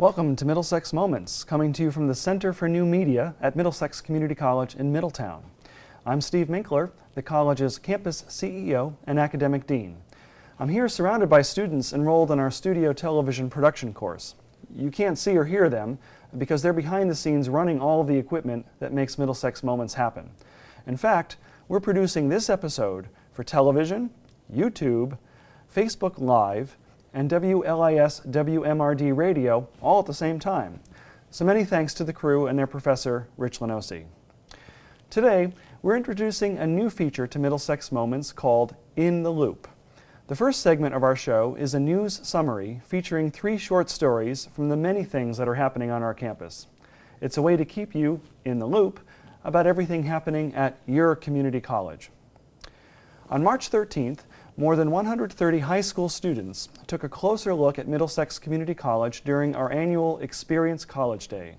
Welcome to Middlesex Moments, coming to you from the Center for New Media at Middlesex Community College in Middletown. I'm Steve Minkler, the college's campus CEO and academic dean. I'm here surrounded by students enrolled in our studio television production course. You can't see or hear them because they're behind the scenes running all of the equipment that makes Middlesex Moments happen. In fact, we're producing this episode for television, YouTube, Facebook Live, and WLIS WMRD radio all at the same time. So many thanks to the crew and their professor, Rich Lenosi. Today, we're introducing a new feature to Middlesex Moments called In the Loop. The first segment of our show is a news summary featuring 3 short stories from the many things that are happening on our campus. It's a way to keep you in the loop about everything happening at your community college. On March 13th, more than 130 high school students took a closer look at Middlesex Community College during our annual Experience College Day.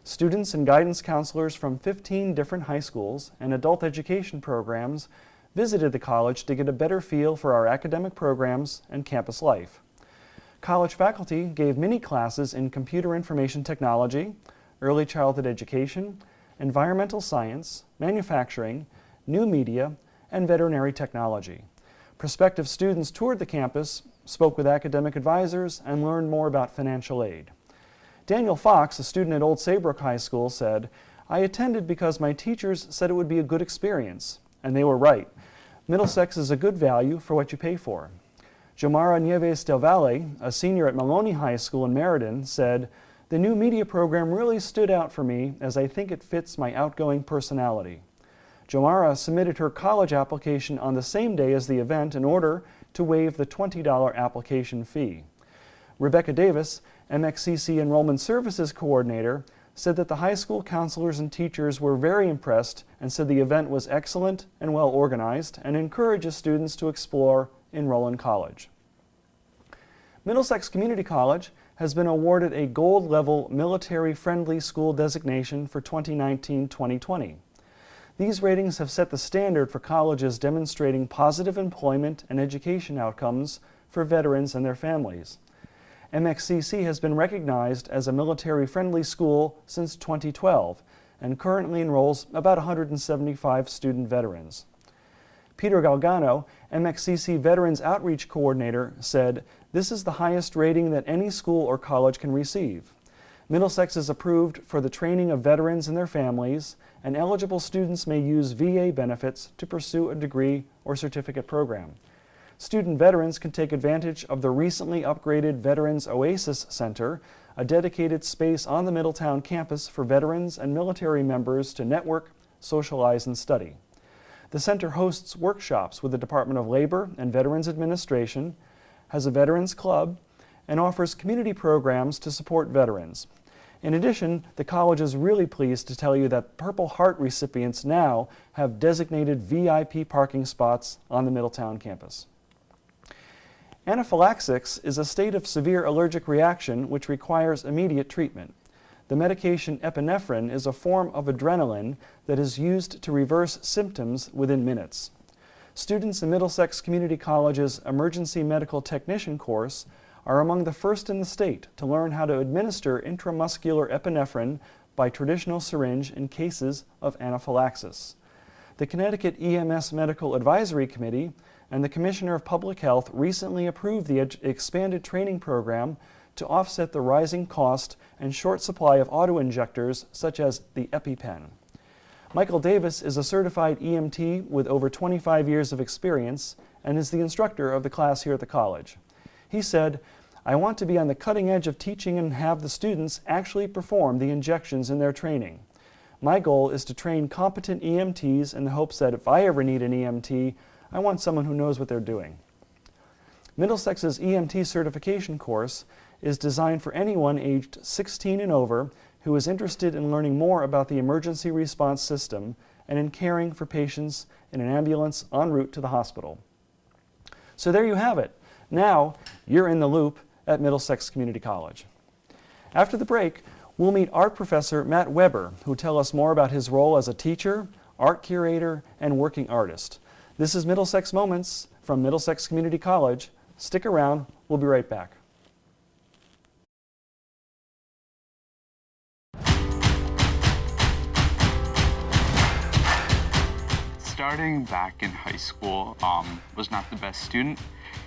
Students and guidance counselors from 15 different high schools and adult education programs visited the college to get a better feel for our academic programs and campus life. College faculty gave mini classes in computer information technology, early childhood education, environmental science, manufacturing, new media, and veterinary technology. Prospective students toured the campus, spoke with academic advisors, and learned more about financial aid. Daniel Fox, a student at Old Saybrook High School, said, "I attended because my teachers said it would be a good experience, and they were right. Middlesex is a good value for what you pay for." Jomara Nieves del Valle, a senior at Maloney High School in Meriden, said, "The new media program really stood out for me as I think it fits my outgoing personality." Jomara submitted her college application on the same day as the event in order to waive the $20 application fee. Rebecca Davis, MXCC Enrollment Services Coordinator, said that the high school counselors and teachers were very impressed and said the event was excellent and well organized and encourages students to explore enroll in college. Middlesex Community College has been awarded a gold-level military-friendly school designation for 2019-2020. These ratings have set the standard for colleges demonstrating positive employment and education outcomes for veterans and their families. MXCC has been recognized as a military-friendly school since 2012 and currently enrolls about 175 student veterans. Peter Galgano, MXCC Veterans Outreach Coordinator, said, "This is the highest rating that any school or college can receive. Middlesex is approved for the training of veterans and their families, and eligible students may use VA benefits to pursue a degree or certificate program. Student veterans can take advantage of the recently upgraded Veterans Oasis Center, a dedicated space on the Middletown campus for veterans and military members to network, socialize, and study. The center hosts workshops with the Department of Labor and Veterans Administration, has a veterans club, and offers community programs to support veterans. In addition, the college is really pleased to tell you that Purple Heart recipients now have designated VIP parking spots on the Middletown campus." Anaphylaxis is a state of severe allergic reaction which requires immediate treatment. The medication epinephrine is a form of adrenaline that is used to reverse symptoms within minutes. Students in Middlesex Community College's Emergency Medical Technician course are among the first in the state to learn how to administer intramuscular epinephrine by traditional syringe in cases of anaphylaxis. The Connecticut EMS Medical Advisory Committee and the Commissioner of Public Health recently approved the expanded training program to offset the rising cost and short supply of autoinjectors such as the EpiPen. Michael Davis is a certified EMT with over 25 years of experience and is the instructor of the class here at the college. He said, "I want to be on the cutting edge of teaching and have the students actually perform the injections in their training. My goal is to train competent EMTs in the hopes that if I ever need an EMT, I want someone who knows what they're doing." Middlesex's EMT certification course is designed for anyone aged 16 and over who is interested in learning more about the emergency response system and in caring for patients in an ambulance en route to the hospital. So there you have it. Now, you're in the loop at Middlesex Community College. After the break, we'll meet art professor Matt Weber, who'll tell us more about his role as a teacher, art curator, and working artist. This is Middlesex Moments from Middlesex Community College. Stick around, we'll be right back. Starting back in high school, was not the best student,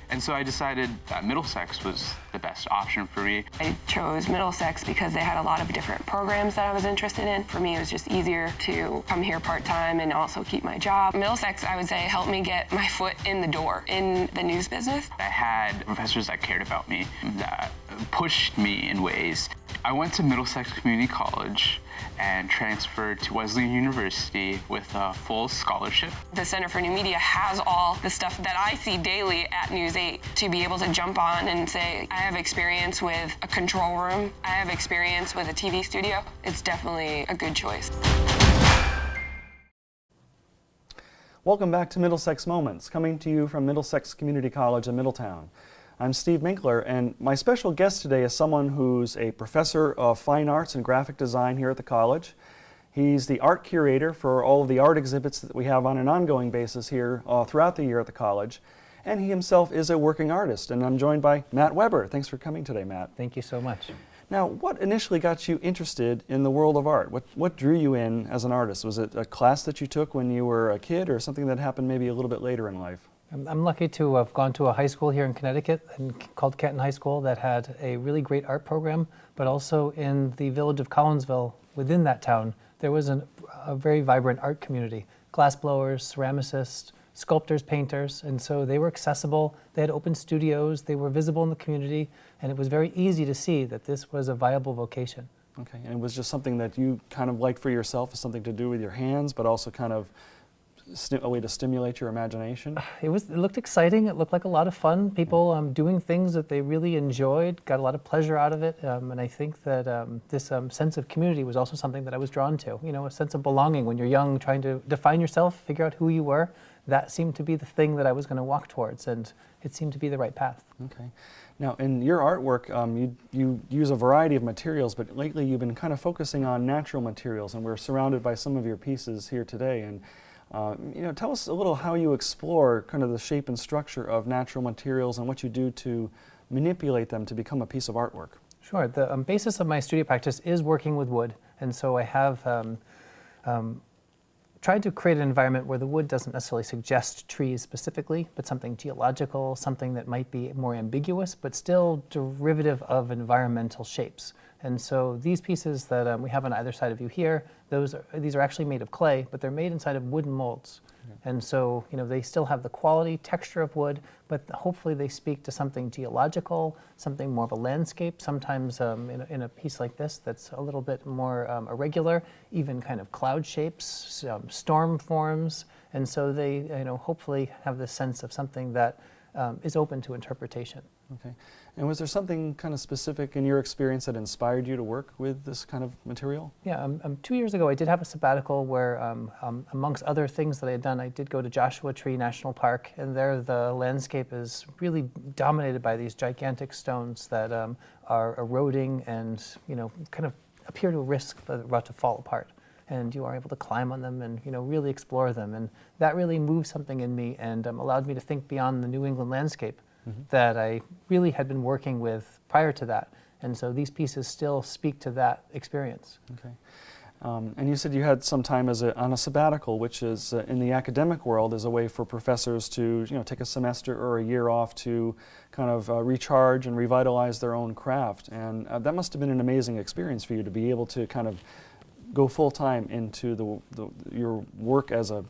and so I decided that Middlesex was the best option for me. I chose Middlesex because they had a lot of different programs that I was interested in. For me, it was just easier to come here part-time and also keep my job. Middlesex, I would say, helped me get my foot in the door in the news business. I had professors that cared about me, that pushed me in ways. I went to Middlesex Community College and transferred to Wesleyan University with a full scholarship. The Center for New Media has all the stuff that I see daily at News 8. To be able to jump on and say, I have experience with a control room, I have experience with a TV studio, it's definitely a good choice. Welcome back to Middlesex Moments, coming to you from Middlesex Community College in Middletown. I'm Steve Minkler, and my special guest today is someone who's a professor of fine arts and graphic design here at the college. He's the art curator for all of the art exhibits that we have on an ongoing basis here throughout the year at the college, and he himself is a working artist. And I'm joined by Matt Weber. Thanks for coming today, Matt. Thank you so much. Now, what initially got you interested in the world of art? What drew you in as an artist? Was it a class that you took when you were a kid, or something that happened maybe a little bit later in life? I'm lucky to have gone to a high school here in Connecticut called Canton High School that had a really great art program, but also in the village of Collinsville, within that town, there was a very vibrant art community. Glassblowers, ceramicists, sculptors, painters, and so they were accessible. They had open studios, they were visible in the community, and it was very easy to see that this was a viable vocation. Okay, and it was just something that you kind of liked for yourself, as something to do with your hands, but also kind of a way to stimulate your imagination? It looked exciting. It looked like a lot of fun. People doing things that they really enjoyed, got a lot of pleasure out of it. And I think that this sense of community was also something that I was drawn to. You know, a sense of belonging when you're young, trying to define yourself, figure out who you were. That seemed to be the thing that I was going to walk towards, and it seemed to be the right path. Okay. Now, in your artwork, you use a variety of materials, but lately you've been kind of focusing on natural materials, and we're surrounded by some of your pieces here today. And you know, tell us a little how you explore kind of the shape and structure of natural materials and what you do to manipulate them to become a piece of artwork. Sure. The basis of my studio practice is working with wood, and so I have tried to create an environment where the wood doesn't necessarily suggest trees specifically, but something geological, something that might be more ambiguous, but still derivative of environmental shapes. And so these pieces that we have on either side of you here, these are actually made of clay, but they're made inside of wooden molds. And so, you know, they still have the quality, texture of wood, but hopefully they speak to something geological, something more of a landscape. Sometimes in a piece like this that's a little bit more irregular, even kind of cloud shapes, storm forms. And so they, you know, hopefully have this sense of something that is open to interpretation. Okay. And was there something kind of specific in your experience that inspired you to work with this kind of material? Yeah, 2 years ago I did have a sabbatical where amongst other things that I had done, I did go to Joshua Tree National Park, and there the landscape is really dominated by these gigantic stones that are eroding and, you know, kind of appear to risk about to fall apart. And you are able to climb on them and, you know, really explore them. And that really moved something in me and allowed me to think beyond the New England landscape that I really had been working with prior to that. And so these pieces still speak to that experience. Okay. And you said you had some time on a sabbatical, which is in the academic world is a way for professors to, you know, take a semester or a year off to kind of recharge and revitalize their own craft. And that must have been an amazing experience for you to be able to kind of go full-time into your work as an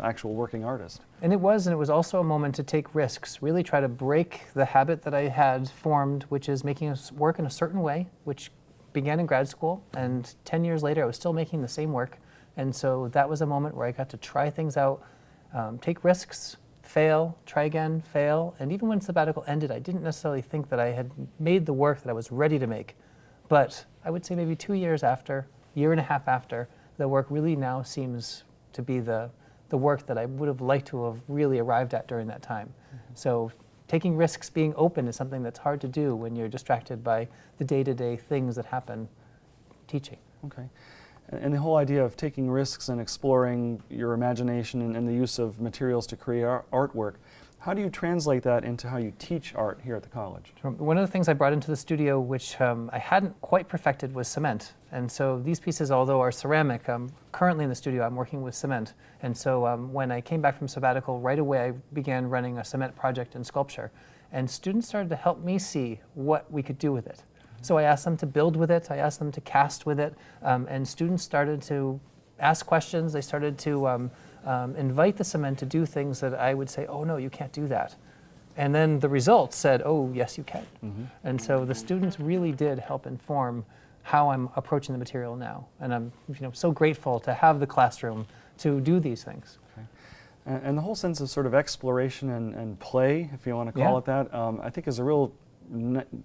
actual working artist. And it was also a moment to take risks, really try to break the habit that I had formed, which is making us work in a certain way, which began in grad school, and 10 years later I was still making the same work. And so that was a moment where I got to try things out, take risks, fail, try again, fail, and even when sabbatical ended, I didn't necessarily think that I had made the work that I was ready to make. But I would say maybe 2 years after, year and a half after, the work really now seems to be the work that I would have liked to have really arrived at during that time. So taking risks, being open is something that's hard to do when you're distracted by the day-to-day things that happen teaching. Okay. And the whole idea of taking risks and exploring your imagination and the use of materials to create artwork, How do you translate that into how you teach art here at the college? One of the things I brought into the studio, which I hadn't quite perfected, was cement. And so these pieces, although are ceramic, currently in the studio I'm working with cement. And so when I came back from sabbatical, right away I began running a cement project in sculpture. And students started to help me see what we could do with it. So I asked them to build with it, I asked them to cast with it, and students started to ask questions. They started to invite the cement to do things that I would say, oh no, you can't do that. And then the results said, oh yes, you can. And so the students really did help inform how I'm approaching the material now. And I'm so grateful to have the classroom to do these things. Okay. And the whole sense of sort of exploration and play, if you want to call it that, I think is a real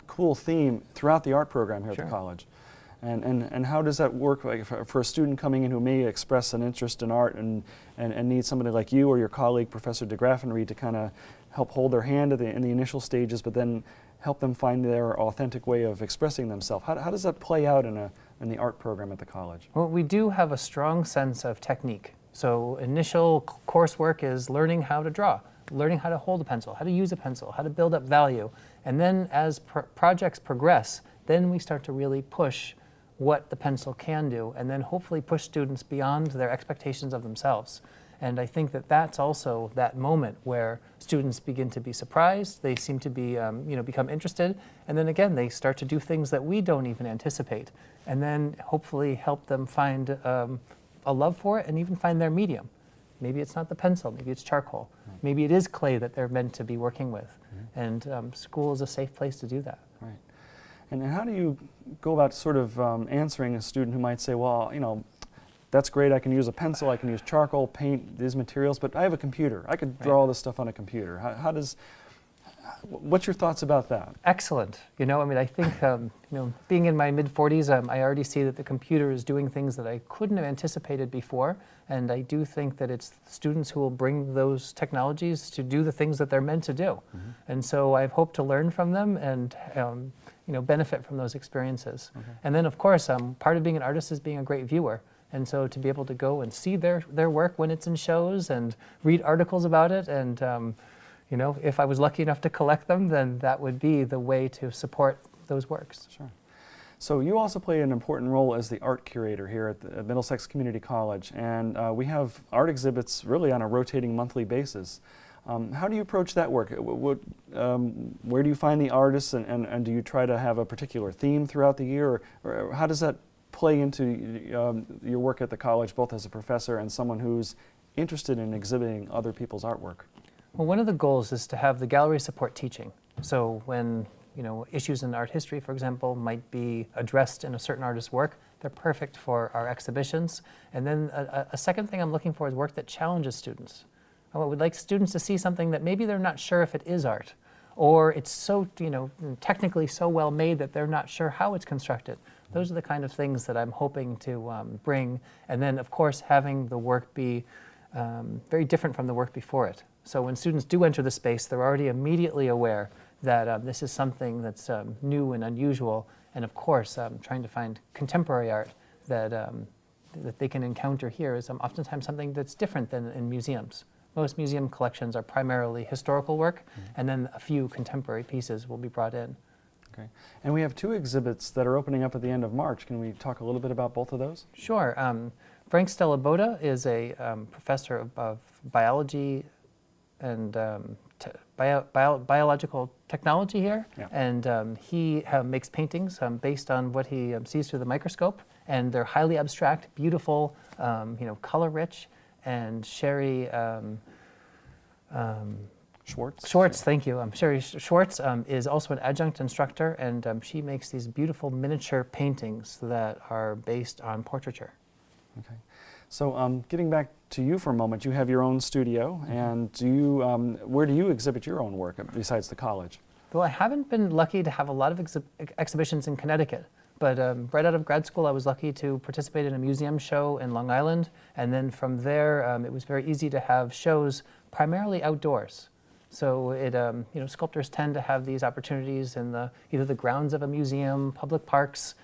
cool theme throughout the art program here at the college. And how does that work like for a student coming in who may express an interest in art and need somebody like you or your colleague, Professor de Graffenried, to kind of help hold their hand in the initial stages, but then help them find their authentic way of expressing themselves? How does that play out in the art program at the college? Well, we do have a strong sense of technique. So initial coursework is learning how to draw, learning how to hold a pencil, how to use a pencil, how to build up value. And then as projects progress, then we start to really push what the pencil can do, and then hopefully push students beyond their expectations of themselves. And I think that that's also that moment where students begin to be surprised, they seem to be, become interested, and then again, they start to do things that we don't even anticipate, and then hopefully help them find a love for it and even find their medium. Maybe it's not the pencil, maybe it's charcoal. Maybe it is clay that they're meant to be working with. And school is a safe place to do that. Right. And how do you go about sort of answering a student who might say, well, that's great, I can use a pencil, I can use charcoal, paint, these materials, but I have a computer. I could draw all this stuff on a computer. What's your thoughts about that? Excellent. I think, being in my mid-40s, I already see that the computer is doing things that I couldn't have anticipated before, and I do think that it's students who will bring those technologies to do the things that they're meant to do. And so I hope to learn from them and benefit from those experiences. And then, of course, part of being an artist is being a great viewer. And so to be able to go and see their work when it's in shows and read articles about it, and if I was lucky enough to collect them, then that would be the way to support those works. Sure. So you also play an important role as the art curator here at the Middlesex Community College, and we have art exhibits really on a rotating monthly basis. How do you approach that work? Where do you find the artists, and do you try to have a particular theme throughout the year, or how does that play into your work at the college, both as a professor and someone who's interested in exhibiting other people's artwork? Well, one of the goals is to have the gallery support teaching. So when issues in art history, for example, might be addressed in a certain artist's work, they're perfect for our exhibitions. And then a second thing I'm looking for is work that challenges students. I would like students to see something that maybe they're not sure if it is art, or it's so technically so well made that they're not sure how it's constructed. Those are the kind of things that I'm hoping to bring. And then, of course, having the work be very different from the work before it. So when students do enter the space, they're already immediately aware that this is something that's new and unusual. And of course, trying to find contemporary art that they can encounter here is oftentimes something that's different than in museums. Most museum collections are primarily historical work, and then a few contemporary pieces will be brought in. Okay. And we have two exhibits that are opening up at the end of March. Can we talk a little bit about both of those? Sure. Frank Stellaboda is a professor of biology and biological technology here, and he makes paintings based on what he sees through the microscope, and they're highly abstract, beautiful, color-rich, and Sherry Schwartz, thank you. Sherry Schwartz is also an adjunct instructor, and she makes these beautiful miniature paintings that are based on portraiture. Okay. So getting back to you for a moment, you have your own studio, and where do you exhibit your own work besides the college? Well, I haven't been lucky to have a lot of exhibitions in Connecticut, but right out of grad school I was lucky to participate in a museum show in Long Island, and then from there it was very easy to have shows primarily outdoors. So sculptors tend to have these opportunities in either the grounds of a museum, public parks,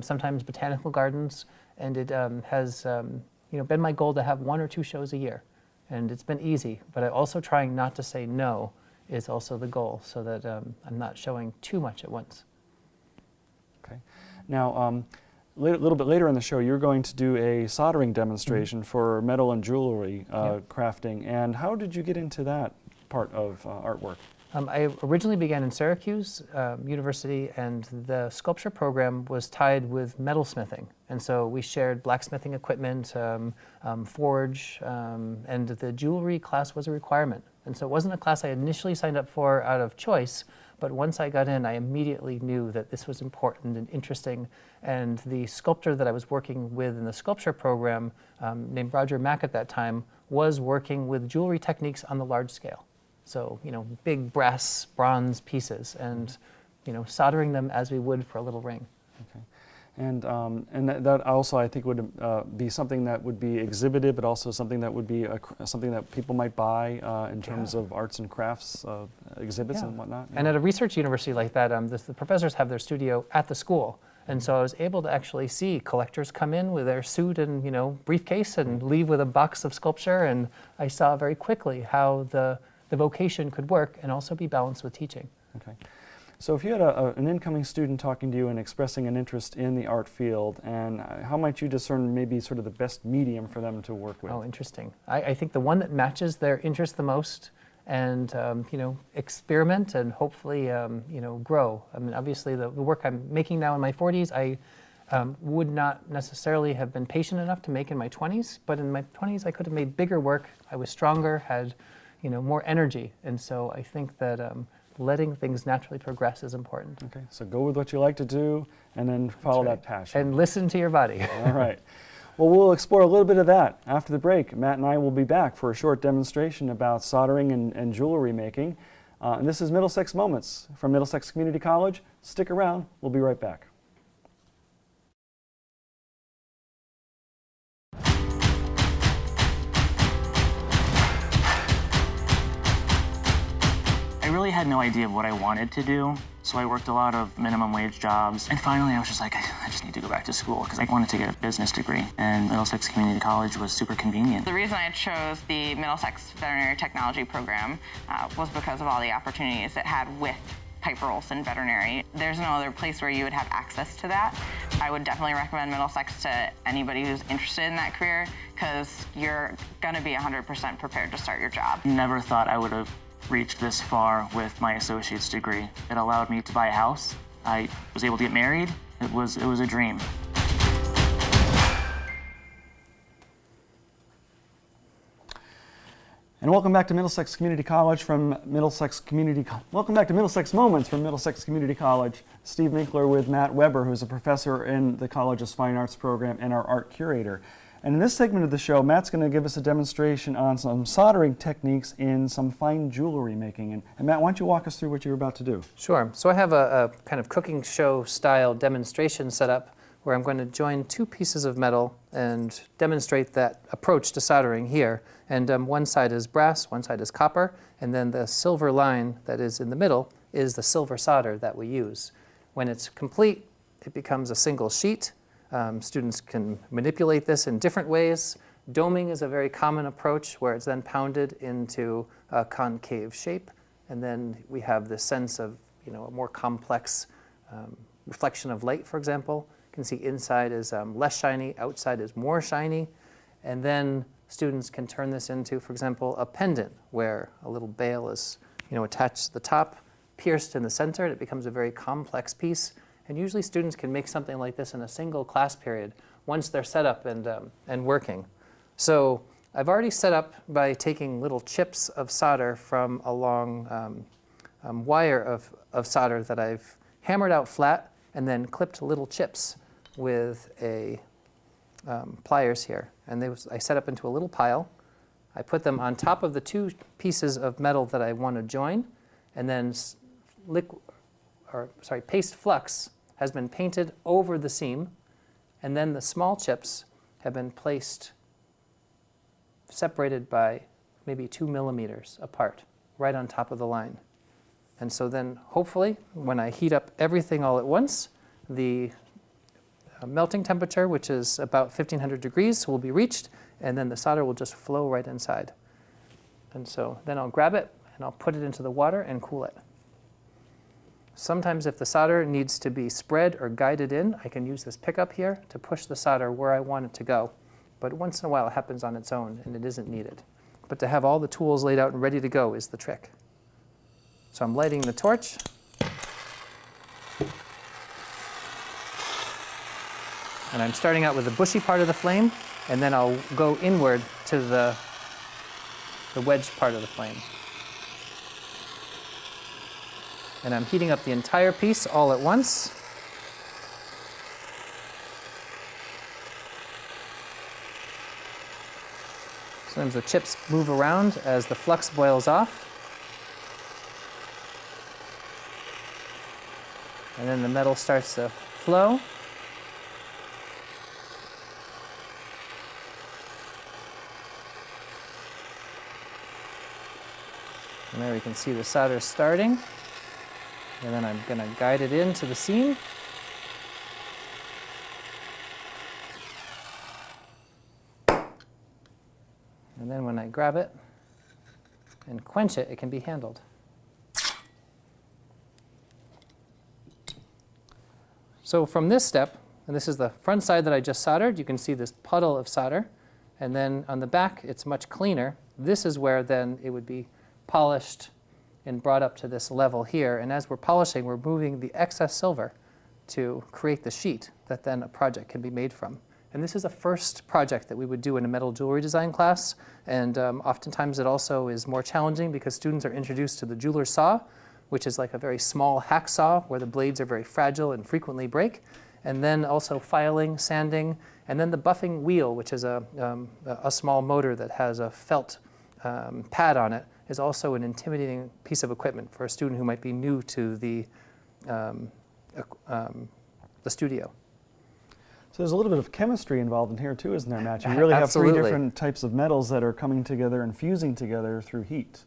sometimes botanical gardens, and it has been my goal to have 1 or 2 shows a year, and it's been easy. But I'm also trying not to say no is also the goal, so that I'm not showing too much at once. Okay. Now, a little bit later in the show, you're going to do a soldering demonstration for metal and jewelry crafting. And how did you get into that part of artwork? I originally began in Syracuse University, and the sculpture program was tied with metalsmithing. And so we shared blacksmithing equipment, forge, and the jewelry class was a requirement. And so it wasn't a class I initially signed up for out of choice, but once I got in, I immediately knew that this was important and interesting. And the sculptor that I was working with in the sculpture program, named Roger Mack at that time, was working with jewelry techniques on the large scale. So, big brass, bronze pieces, and, soldering them as we would for a little ring. Okay. And that also, I think, would be something that would be exhibited, but also something that would be something that people might buy in terms of arts and crafts exhibits and whatnot. And at a research university like that, the professors have their studio at the school. And so I was able to actually see collectors come in with their suit and, briefcase and leave with a box of sculpture. And I saw very quickly how the vocation could work and also be balanced with teaching. Okay. So if you had an incoming student talking to you and expressing an interest in the art field, and how might you discern maybe sort of the best medium for them to work with? Oh, interesting. I think the one that matches their interest the most, and experiment and hopefully grow. I mean, obviously the work I'm making now in my 40s, I would not necessarily have been patient enough to make in my 20s, but in my 20s I could have made bigger work. I was stronger, had more energy, and so I think that letting things naturally progress is important. Okay, so go with what you like to do and then follow that passion. And listen to your body. All right. Well, we'll explore a little bit of that after the break. Matt and I will be back for a short demonstration about soldering and jewelry making. And this is Middlesex Moments from Middlesex Community College. Stick around, we'll be right back. I really had no idea of what I wanted to do, so I worked a lot of minimum wage jobs. And finally, I was just like, I just need to go back to school because I wanted to get a business degree. And Middlesex Community College was super convenient. The reason I chose the Middlesex Veterinary Technology program was because of all the opportunities it had with Piper Olson Veterinary. There's no other place where you would have access to that. I would definitely recommend Middlesex to anybody who's interested in that career because you're going to be 100% prepared to start your job. Never thought I would have reached this far with my associate's degree. It allowed me to buy a house. I was able to get married. It was a dream. And welcome back to Middlesex Community College from Middlesex Community. Welcome back to Middlesex Moments from Middlesex Community College. Steve Minkler with Matt Weber, who's a professor in the College's Fine Arts program and our art curator. And in this segment of the show, Matt's going to give us a demonstration on some soldering techniques in some fine jewelry making. And Matt, why don't you walk us through what you're about to do? Sure. So I have a kind of cooking show style demonstration set up where I'm going to join two pieces of metal and demonstrate that approach to soldering here. And one side is brass, one side is copper, and then the silver line that is in the middle is the silver solder that we use. When it's complete, it becomes a single sheet. Students can manipulate this in different ways. Doming is a very common approach where it's then pounded into a concave shape. And then we have this sense of a more complex reflection of light, for example. You can see inside is less shiny, outside is more shiny. And then students can turn this into, for example, a pendant where a little bail is attached to the top, pierced in the center, and it becomes a very complex piece. And usually students can make something like this in a single class period once they're set up and working. So I've already set up by taking little chips of solder from a long wire of solder that I've hammered out flat and then clipped little chips with a pliers here. And I set up into a little pile. I put them on top of the two pieces of metal that I want to join, and then paste flux has been painted over the seam, and then the small chips have been placed separated by maybe 2 millimeters apart, right on top of the line. And so then hopefully when I heat up everything all at once, the melting temperature, which is about 1500 degrees, will be reached, and then the solder will just flow right inside. And so then I'll grab it and I'll put it into the water and cool it. Sometimes if the solder needs to be spread or guided in, I can use this pickup here to push the solder where I want it to go. But once in a while it happens on its own and it isn't needed. But to have all the tools laid out and ready to go is the trick. So I'm lighting the torch. And I'm starting out with the bushy part of the flame, and then I'll go inward to the wedged part of the flame. And I'm heating up the entire piece all at once. Sometimes the chips move around as the flux boils off. And then the metal starts to flow. And there we can see the solder starting. And then I'm going to guide it into the seam. And then when I grab it and quench it, it can be handled. So from this step, and this is the front side that I just soldered, you can see this puddle of solder. And then on the back, it's much cleaner. This is where then it would be polished and brought up to this level here. And as we're polishing, we're moving the excess silver to create the sheet that then a project can be made from. And this is a first project that we would do in a metal jewelry design class. And oftentimes it also is more challenging because students are introduced to the jeweler's saw, which is like a very small hacksaw where the blades are very fragile and frequently break. And then also filing, sanding, and then the buffing wheel, which is a small motor that has a felt pad on it, is also an intimidating piece of equipment for a student who might be new to the studio. So there's a little bit of chemistry involved in here too, isn't there, Matt? You really have three different types of metals that are coming together and fusing together through heat.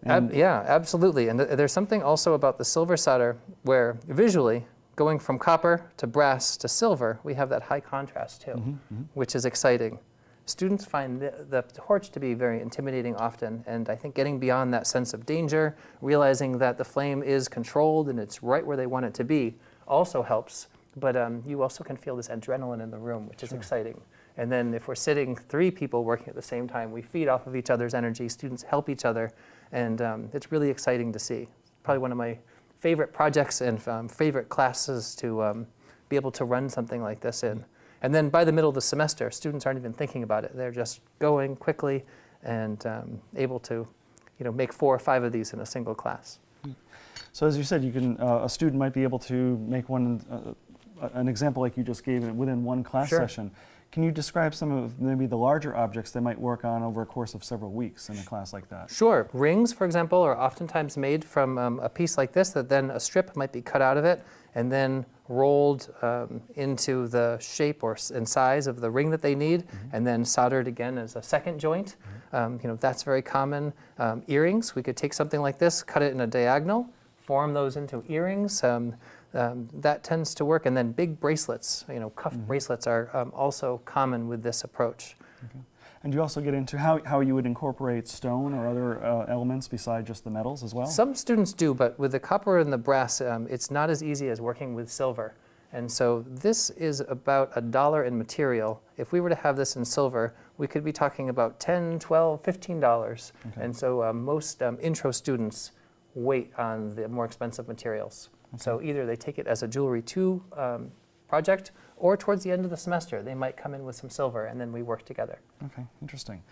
Yeah, absolutely. And there's something also about the silver solder where visually, going from copper to brass to silver, we have that high contrast too, which is exciting. Students find the torch to be very intimidating often, and I think getting beyond that sense of danger, realizing that the flame is controlled and it's right where they want it to be, also helps. But you also can feel this adrenaline in the room, which is exciting. And then if we're sitting 3 people working at the same time, we feed off of each other's energy, students help each other, and it's really exciting to see. Probably one of my favorite projects and favorite classes to be able to run something like this in. And then by the middle of the semester, students aren't even thinking about it. They're just going quickly and able to make 4 or 5 of these in a single class. So as you said, you can a student might be able to make an example like you just gave within one class session. Can you describe some of maybe the larger objects they might work on over a course of several weeks in a class like that? Sure. Rings, for example, are oftentimes made from a piece like this that then a strip might be cut out of it and then rolled into the shape and size of the ring that they need, and then soldered again as a second joint. That's very common. Earrings, we could take something like this, cut it in a diagonal, form those into earrings. That tends to work. And then big bracelets, cuff bracelets are also common with this approach. Okay. And you also get into how you would incorporate stone or other elements beside just the metals as well? Some students do, but with the copper and the brass, it's not as easy as working with silver. And so this is about $1 in material. If we were to have this in silver, we could be talking about $10, $12, $15. Okay. And so most intro students wait on the more expensive materials. Okay. So either they take it as a Jewelry 2 project, or towards the end of the semester, they might come in with some silver, and then we work together. Okay, interesting.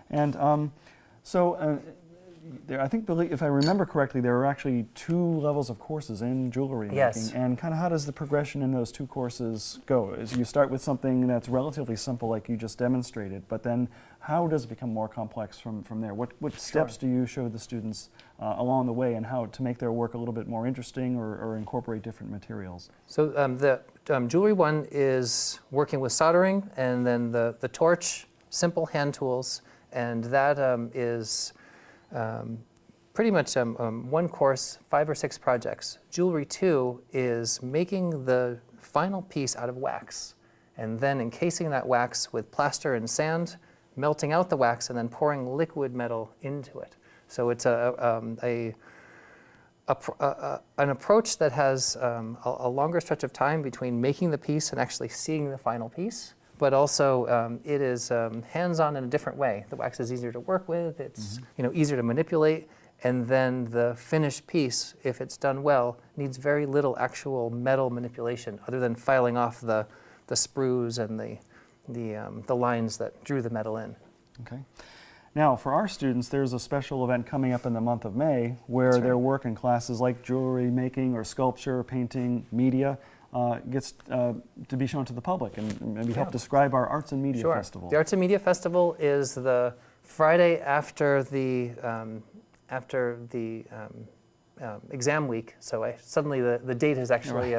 And I think, if I remember correctly, there are actually 2 levels of courses in jewelry making. And kind of how does the progression in those 2 courses go? Is you start with something that's relatively simple, like you just demonstrated, but then how does it become more complex from there? What steps do you show the students along the way, and how to make their work a little bit more interesting or incorporate different materials? So the Jewelry 1 is working with soldering, and then the torch, simple hand tools, and that is pretty much one course, 5 or 6 projects. Jewelry 2 is making the final piece out of wax, and then encasing that wax with plaster and sand, melting out the wax, and then pouring liquid metal into it. So it's an approach that has a longer stretch of time between making the piece and actually seeing the final piece. But also, it is hands-on in a different way. The wax is easier to work with. It's easier to manipulate. And then the finished piece, if it's done well, needs very little actual metal manipulation, other than filing off the sprues and the lines that drew the metal in. Okay. Now, for our students, there's a special event coming up in the month of May where their work in classes like jewelry making or sculpture, painting, media gets to be shown to the public, and maybe help describe our Arts and Media Festival. The Arts and Media Festival is the Friday after the exam week. So suddenly the date has actually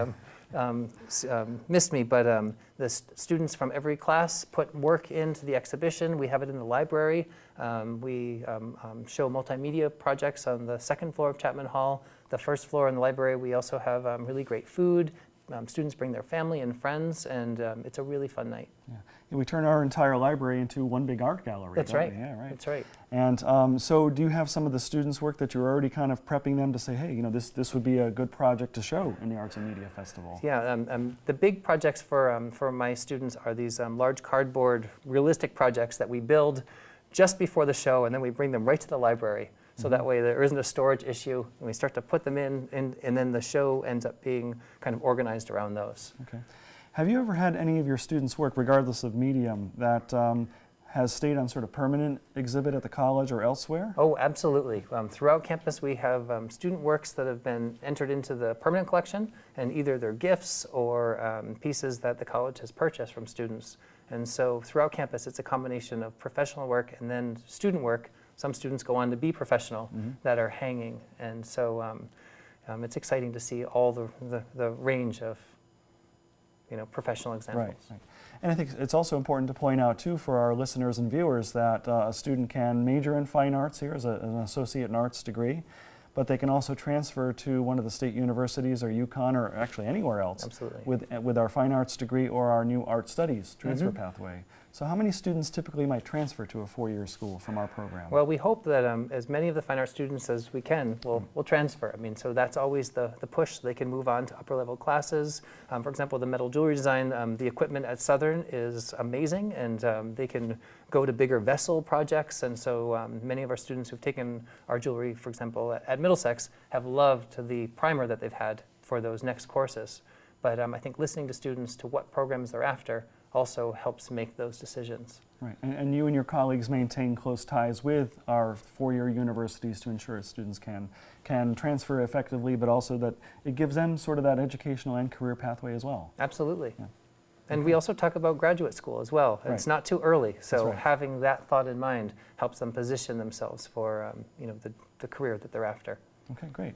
missed me, but the students from every class put work into the exhibition. We have it in the library. We show multimedia projects on the second floor of Chapman Hall. The first floor in the library, we also have really great food. Students bring their family and friends, and it's a really fun night. Yeah. And we turn our entire library into one big art gallery. That's right. Yeah, right. That's right. And so do you have some of the students' work that you're already kind of prepping them to say, hey, this would be a good project to show in the Arts and Media Festival? Yeah, the big projects for my students are these large cardboard realistic projects that we build just before the show, and then we bring them right to the library. So that way there isn't a storage issue, and we start to put them in, and then the show ends up being kind of organized around those. Okay. Have you ever had any of your students' work, regardless of medium, that has stayed on sort of permanent exhibit at the college or elsewhere? Oh, absolutely. Throughout campus we have student works that have been entered into the permanent collection, and either they're gifts or pieces that the college has purchased from students. And so throughout campus it's a combination of professional work and then student work. Some students go on to be professional that are hanging, and so it's exciting to see all the range of professional examples. Right. And I think it's also important to point out too for our listeners and viewers that a student can major in fine arts here as an associate in arts degree, but they can also transfer to one of the state universities or UConn or actually anywhere else. Absolutely. With our fine arts degree or our new art studies transfer pathway. So how many students typically might transfer to a four-year school from our program? Well, we hope that as many of the fine arts students as we can will transfer. I mean, so that's always the push. They can move on to upper level classes. For example, the metal jewelry design, the equipment at Southern is amazing, and they can go to bigger vessel projects. And so many of our students who've taken our jewelry, for example, at Middlesex, have loved the primer that they've had for those next courses. But I think listening to students to what programs they're after also helps make those decisions. Right, and you and your colleagues maintain close ties with our four-year universities to ensure students can transfer effectively, but also that it gives them sort of that educational and career pathway as well. Absolutely. Yeah. And we also talk about graduate school as well. Right. It's not too early, so right. having that thought in mind helps them position themselves for the career that they're after. Okay, great.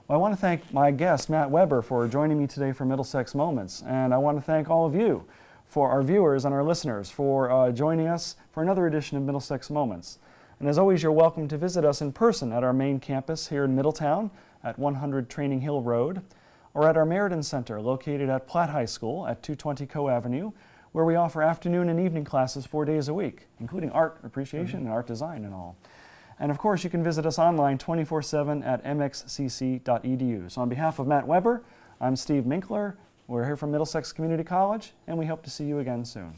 Well, I want to thank my guest, Matt Weber, for joining me today for Middlesex Moments, and I want to thank all of you, for our viewers and our listeners, for joining us for another edition of Middlesex Moments. And as always, you're welcome to visit us in person at our main campus here in Middletown at 100 Training Hill Road, or at our Meriden Center located at Platt High School at 220 Coe Avenue, where we offer afternoon and evening classes 4 days a week, including art appreciation and art design and all. And of course, you can visit us online 24/7 at mxcc.edu. So on behalf of Matt Weber, I'm Steve Minkler. We're here from Middlesex Community College, and we hope to see you again soon.